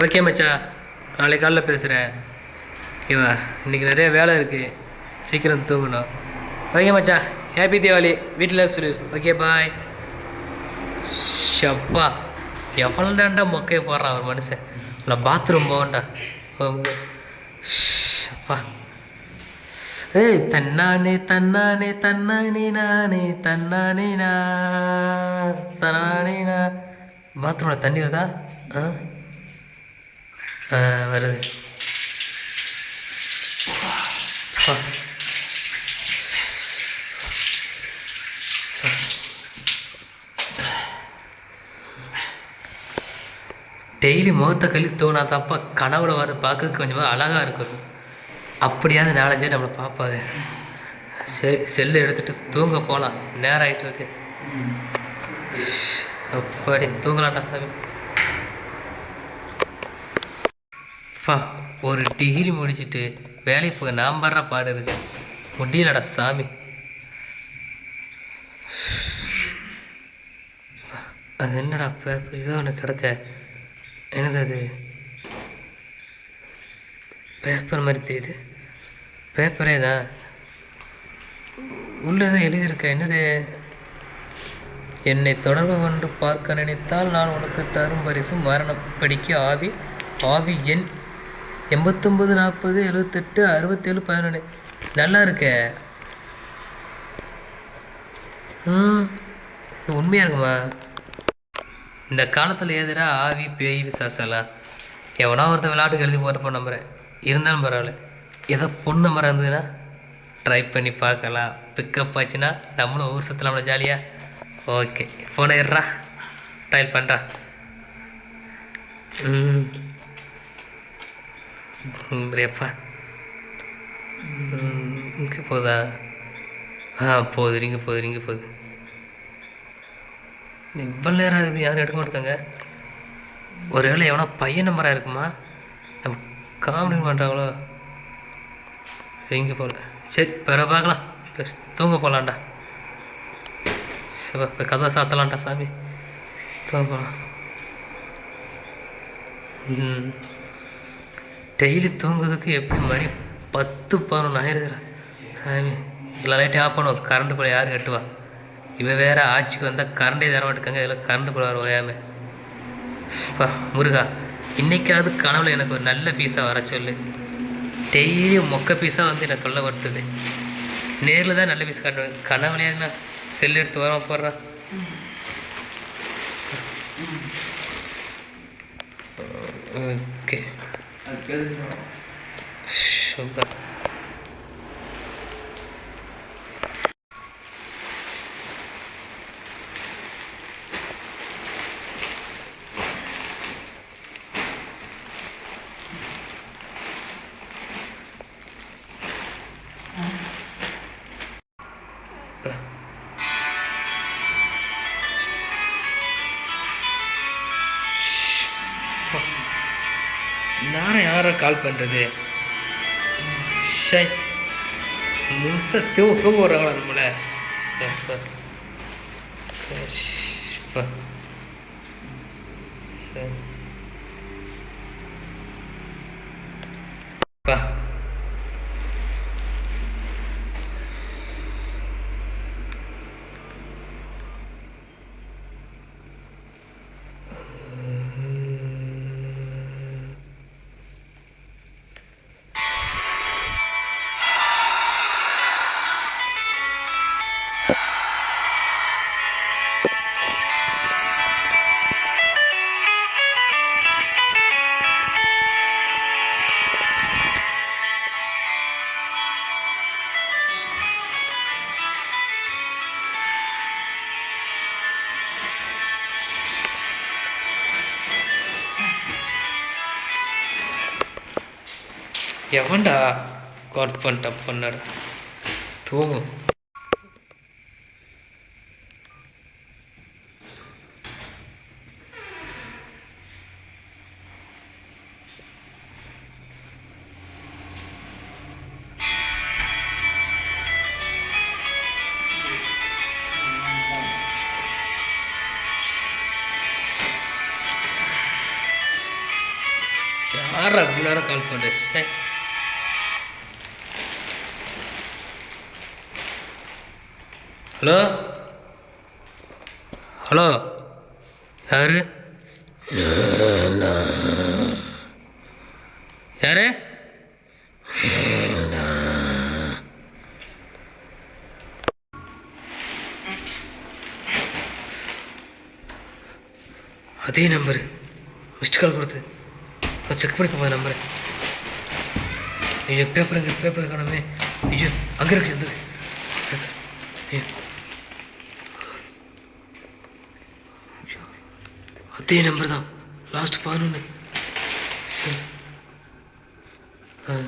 Okay மச்சா, நாளைக்கு காலைல பேசுகிறேன். ஓகேவா? இன்றைக்கி நிறைய வேலை இருக்குது, சீக்கிரம் தூங்கணும். ஓகே மச்சா, ஹாப்பி தீபாவளி. வீட்டில் சொல்லு. Okay bye. ஷப்பா, எவ்வளோ தான்டா மொக்கையை போடுறான் ஒரு மனுஷன். இல்லை பாத்ரூம் போகண்டா. ஷப்பா. ஏய் தன்னானே தன்னானே தன்னானே நானே தன்னானே தன்னானே பாத்ரூமில் தண்ணி வருதா? வருது. டெய்லி முகத்தை கழி தோணாதாப்பா கனவுல வர பார்க்கறதுக்கு கொஞ்சமாக அழகாக இருக்குது. அப்படியாவது நாலஞ்சே நம்மளை பார்ப்பாங்க. சரி, செல்லு எடுத்துகிட்டு தூங்க போகலாம். நேரம் ஆகிட்டு இருக்கு. அப்படி தூங்கலாம்டா சாமி. அப்பா, ஒரு டிகிரி முடிச்சுட்டு வேலைக்கு போக நான் படுற பாடு இருக்கு. முடியலடா சாமி. அது என்னடா பேப்பர் ஏதோ ஒன்று கிடக்க. என்னது அது? பேப்பர் மாதிரி தெரியுது. பேப்பரே தான். உள்ளதான் எழுதியிருக்க. என்னது? என்னை தொடர்பு கொண்டு பார்க்க நினைத்தால் நான் உனக்கு தரும் பரிசு மரணம். படிக்க ஆவி ஆவி எண் 89 40 78 67 11. நல்லா இருக்க. இது உண்மையாக இருக்குமா? இந்த காலத்தில் எதிரா ஆவி பேய் விசாசலாம் எவனா ஒருத்தர் விளையாட்டுக்கு எழுதி போகிறப்ப நம்புகிறேன். இருந்தாலும் பரவாயில்ல. ஏதோ பொண்ணு நம்பர் இருந்ததுன்னா ட்ரை பண்ணி பார்க்கலாம். பிக்கப் ஆச்சுன்னா நம்மளும் ஊர் சுற்றலாம்ல ஜாலியாக. ஓகே, ஃபோனை ஏறா, ட்ரையல் பண்ணுறா. எப்பா இங்கே போதா? போகுது. ரிங்க போகுது. இவ்வளோ நேரம் ஆகுது, யாரும் எடுக்க மாட்டாங்க. ஒரு வேளை எவனா பையன் நம்பராக இருக்குமா? நம்ம காமெடி பண்ணுறாங்களோ? ரிங்க போகல. சரி, வேற பார்க்கலாம். தூங்க போகலான்டா. சரி, இப்போ கதை சாத்தலான்டா சாமி. தூங்க போகலாம். டெய்லி தூங்குறதுக்கு எப்படி மணி 10 11 ஆயிடுதுடா சாமி. எல்லா லைட்டையும் ஆஃப் பண்ணுவோம். கரண்ட்டு போல யார் கட்டுவா? இவன் வேறு ஆட்சிக்கு வந்தால் கரண்டே தர மாட்டேங்க. இதில் கரண்ட்டு போல வர ஓயாமல். பா முருகா, இன்றைக்காவது கனவுல எனக்கு ஒரு நல்ல பீஸாக வர சொல்லு. டெய்லியும் மொக்க பீஸாக வந்து என்னை தொல்லை படுத்துது. நேரில் தான் நல்ல பீஸ் காட்டுவேன். கனவுலையா செல் எடுத்து வர போடுறான். Okay, super. நான் யாரை கால் பண்ணுறது? ஷை, முஸ்தா தூங்க போடுறாங்களா நம்மளை? பா எவன்டா காட் பண்ணிட்ட பண்ணாரு? தூங்கும். யாரா இவ்வளோ நேரம் கால் பண்ணுறேன்? சரி, ஹலோ ஹலோ, யாரு யாரு? அதே நம்பரு, மிஸ்டு கால் கொடுத்து செக் பண்ணி போவேன் நம்பரு. ஐயோ பேப்பர் காணாமே. ஐயோ அங்கே இருக்கு. ஐயோ அதே நம்பர் தான், லாஸ்ட் 11. சரி,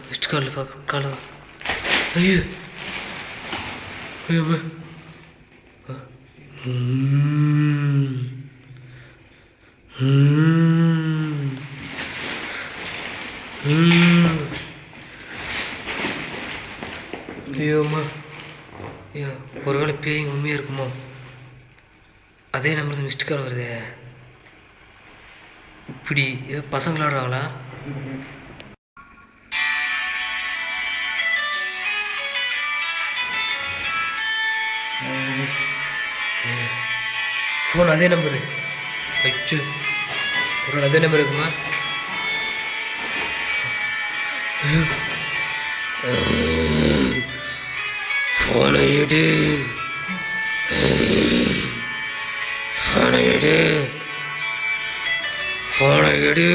மிஸ்டு காலில் கால். ஐயோ ஐயோ ஐயோம்மா, ஐயோ ஒருவேளை பேய்ங்க உண்மையாக இருக்குமோ? அதே நம்பர் மிஸ்டு கால் வருதே. இப்படி பசங்க விளாடுறாங்களா? ஃபோன் அதே நம்பரு. அச்சு, ஒரு அதே நம்பர் இருக்குமா? ஃபோனை எடு, ஃபோனை எடு, ஃபோனை எடு.